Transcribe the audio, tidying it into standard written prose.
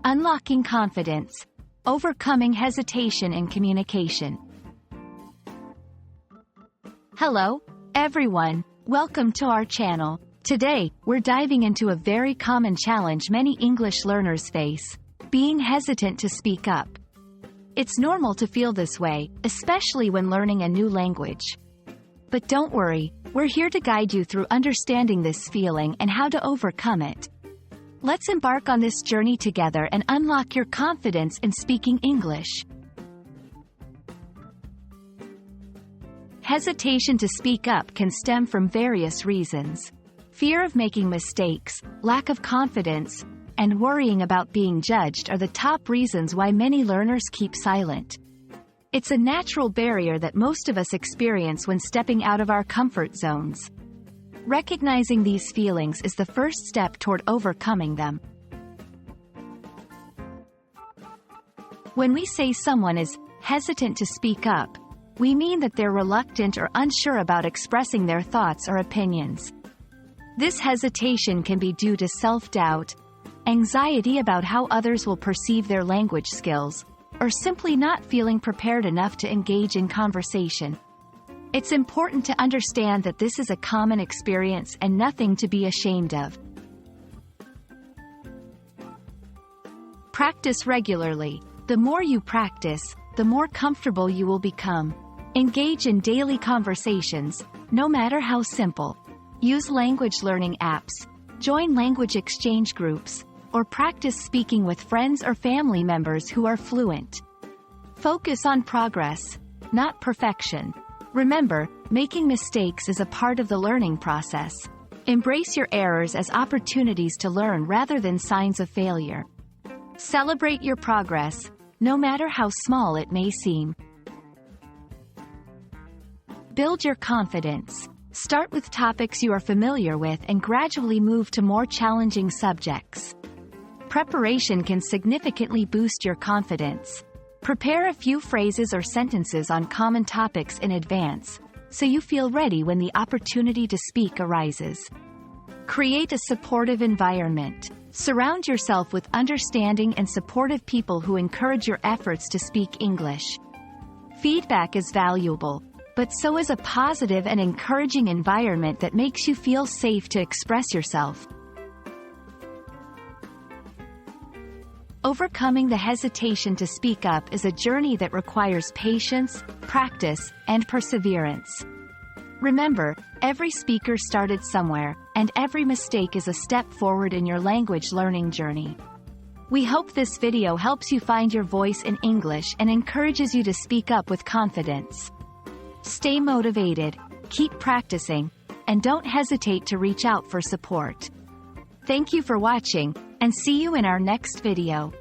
Unlocking confidence. Overcoming hesitation in communication. Hello, everyone. Welcome to our channel. Today, we're diving into a very common challenge many English learners face: being hesitant to speak up. It's normal to feel this way, especially when learning a new language. But don't worry, we're here to guide you through understanding this feeling and how to overcome it. Let's embark on this journey together and unlock your confidence in speaking English. Hesitation to speak up can stem from various reasons. Fear of making mistakes, lack of confidence, and worrying about being judged are the top reasons why many learners keep silent. It's a natural barrier that most of us experience when stepping out of our comfort zones. Recognizing these feelings is the first step toward overcoming them. When we say someone is hesitant to speak up, we mean that they're reluctant or unsure about expressing their thoughts or opinions. This hesitation can be due to self-doubt, anxiety about how others will perceive their language skills, or simply not feeling prepared enough to engage in conversation. It's important to understand that this is a common experience and nothing to be ashamed of. Practice regularly. The more you practice, the more comfortable you will become. Engage in daily conversations, no matter how simple. Use language learning apps, join language exchange groups, or practice speaking with friends or family members who are fluent. Focus on progress, not perfection. Remember, making mistakes is a part of the learning process. Embrace your errors as opportunities to learn rather than signs of failure. Celebrate your progress, no matter how small it may seem. Build your confidence. Start with topics you are familiar with and gradually move to more challenging subjects. Preparation can significantly boost your confidence. Prepare a few phrases or sentences on common topics in advance, so you feel ready when the opportunity to speak arises. Create a supportive environment. Surround yourself with understanding and supportive people who encourage your efforts to speak English. Feedback is valuable, but so is a positive and encouraging environment that makes you feel safe to express yourself. Overcoming the hesitation to speak up is a journey that requires patience, practice, and perseverance. Remember, every speaker started somewhere, and every mistake is a step forward in your language learning journey. We hope this video helps you find your voice in English and encourages you to speak up with confidence. Stay motivated, keep practicing, and don't hesitate to reach out for support. Thank you for watching, and see you in our next video.